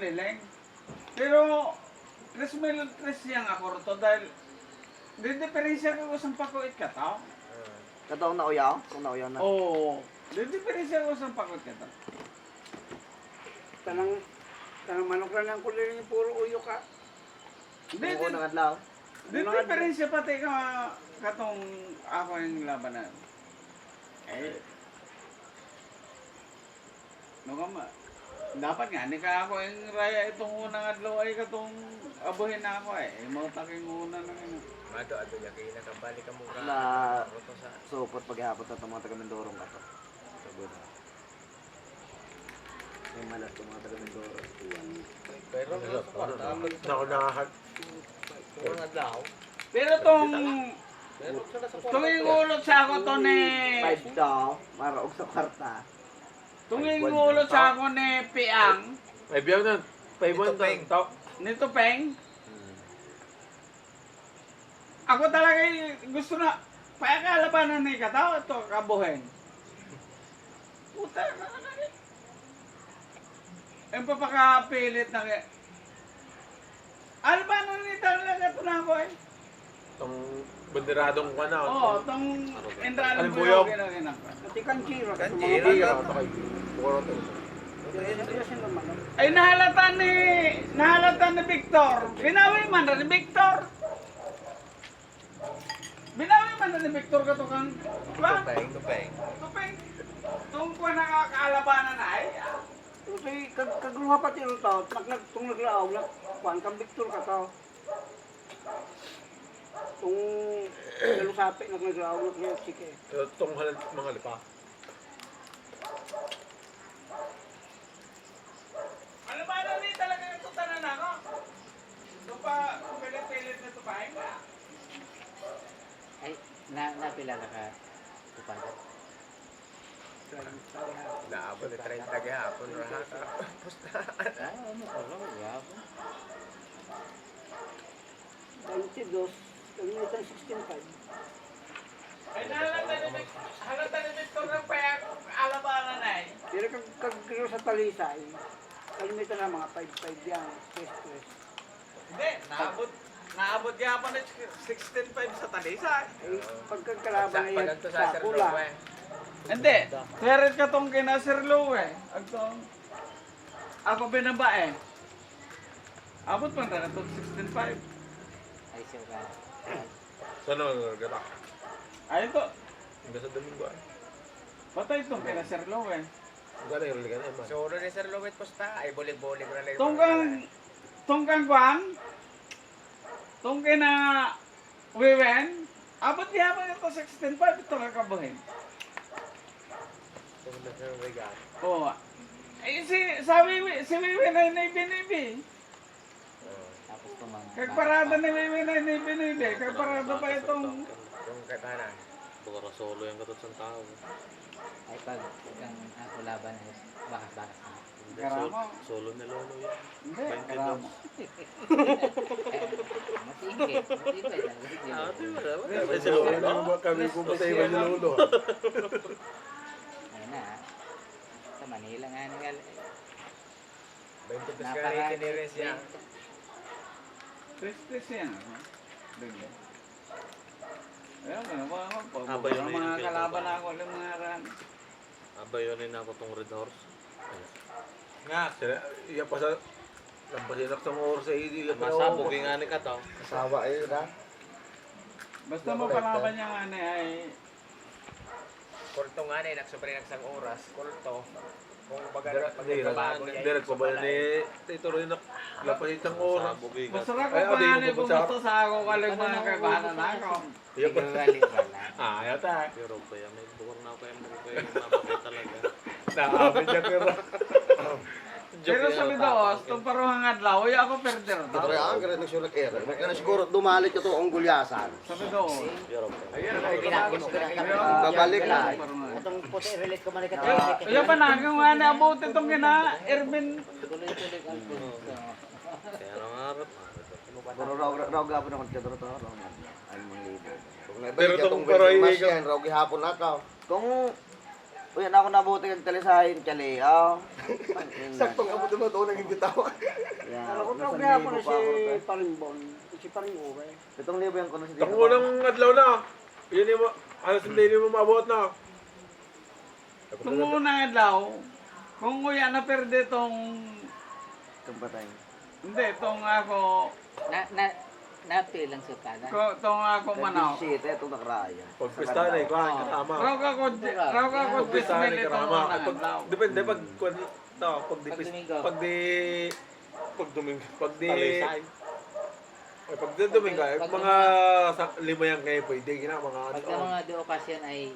nileng. Pero, tres siyang ako rito dahil di diferensya ko sa pakuit ka tao. Katong nauyaw? Kung nauyaw na. Oo. Di diferensya ko sa pakuit ka tao. Tanang manok lang ang kulay niya, puro uyo ka. Di Kung unang adlaw. diferensya pati ka katong ako yung labanan. Eh, no ka ma. Dapat nga, ni ka ako yung raya itong unang adlaw ay katong abuhin na ako eh. Mau taking una na yun. Mato ato ya kay nakabalik ka mo Na Roto sa supot paghapon na itong mga taga-Mindorong ka to. Sabi na. May malas itong mga taga-Mindorong. pero Naunahan. nga daw. Pero tong Pero sa nasa yung ulot sa ako to ni 5 daw, maraog sa kwarta. yung ulot sa ako ni Piang Ay, biyaw na. Paibuan Ito, Peng. to. nito Peng. Ako talaga gusto na pakalabanan ni katao ito kabuhin. Puta na na. Ang papakapilit na kaya. Albanan ni talaga ito na ako eh. Itong banderadong ka na. Oo, itong entrada Anong mo buyog? yung ginagawa. Pati kanjiro. Kanjiro. Hindi ka ito kay Puro to. Ay nahalata ni Victor. Binawi man na ni Victor. Binawi man na ni Victor kato kang ba? tupeng. Tupeng. Tung ko nakakaalabanan na ay. Kasi kagruha pati rin tao, itong naglaaw, kuhan kang Victor ka tao. Itong nalusapi, naglaaw, sige. Itong mga lipa. Alabanan ni talaga yung tutanan ako. Ito pa, pilit-pilit na tupahin ka. Ay, napila na ka tupanan. Naabot ni 30 gihapon ra ha. Ah, ano ka lang, yapo. 22, kami ito 16.5. Ay nahalata ni Victor ng paya alabanan na eh. Pero kagruha sa talisay, kalimitan na mga 5.5 yan, stress. Hindi, naabot gihapon ng 16.5 sa talisay. Ay, pagkagkalaban na yan, Pagkagto sa sa Sir pula. Lowe. Hindi, meron ka tong kina Sir Lou eh. Ako binaba eh. Abot pa na itong 16.5. Ay, siya ka. Saan naman gata? Ay ito, Hanggang sa Domingo ay. patay itong kina Sir Lou eh. Gano'n yung ligan naman. So ulo ni Sir Lowe posta ay bulig-bulig na lang. Tungkang Guang, tong kina Wiwen, abot gihapon ito 16.5 ito kakabuhin. Tungkol na sa regal. Oo. Eh si Wiwen ay naibinibi. Tapos ito mga... Kagparada ni Wiwen ay naibinibi. Kagparada pa itong... Yung katahanan. Baka solo yung katot sa tao. Ay, pag kang ako laban ay bakas-bakas na. Karamo. Solo ni Lolo yan. Hindi, karamo. Matigit. Matibay lang. Ay, si Lolo. Kami pumatay ba si Lolo? Ayun na. Sa Manila nga nga. 20 pesos ka rin kiniris niya. Tres yan. Bigla. Ayun, Abay yun na mga yung kalaban ako ng mga ran. Abayonin ako tong Red Horse. Nga. Iya pa sa... Lampasin ako sa mga oras sa iyo. Masabog yung ani ka to. Kasawa ayun na. Basta mo palaban niya nga ay Kulto nga na nagsobre ng isang oras. Kulto. Kung baga Hindi, pagbabago direct ko ba ni Tito Roy na lampasin ng oras. Masabog yung masarap ko Ay, pa di nga mo ni pupunta. pumunta sa ako kaling mga kaibahanan ako. Iya pa. Tigawali wala. Ayaw ta. Pero pa yan, may bukor na ako yung mabakit talaga. Naabit niya pero. Pero sa Bidaos, itong paruhang adlaw, ay ako perder Pero daw. ang kaya nagsulat era. Kaya siguro dumalit ito ang gulyasan. Sa Bidaos. Pero pa yan. Ayan, Ay, kinaki mo. Babalik na. Itong puti, relate ko man ka. Ayan pa na, kung nga naabot itong kina Erwin. Tuloy-tuloy ang puso. Kaya nang harap. Pero raw gapon ako dito to. Ay mong libo. Kung Pero naibalik itong itong pero mas hindi ka- yan, raw gihapon na ka. Kung Uy, ako nabuti kang talisahin, Chali. Saktong abot naman doon ang imbitaw. Alam ko daw kaya ako na si Parimbon. Si Paringure. 7,000 yan ko na si Ang unang adlaw na. Yun yung alas hindi mo maabot na. Kung unang adlaw, kung kuya na perde tong, Kampatay. hindi, tong ako, Napil lang sa kada. tong ako manaw. 27, itong nakaraya. Pagpista na ikaw ang katama. Raw ka ko Pagpista na dismay ikaw itong katama. unang adlaw. Depende pag pag Domingo. Domingo, mga 5 yan kayo pwede. Mga Pagka mga di okasyon ay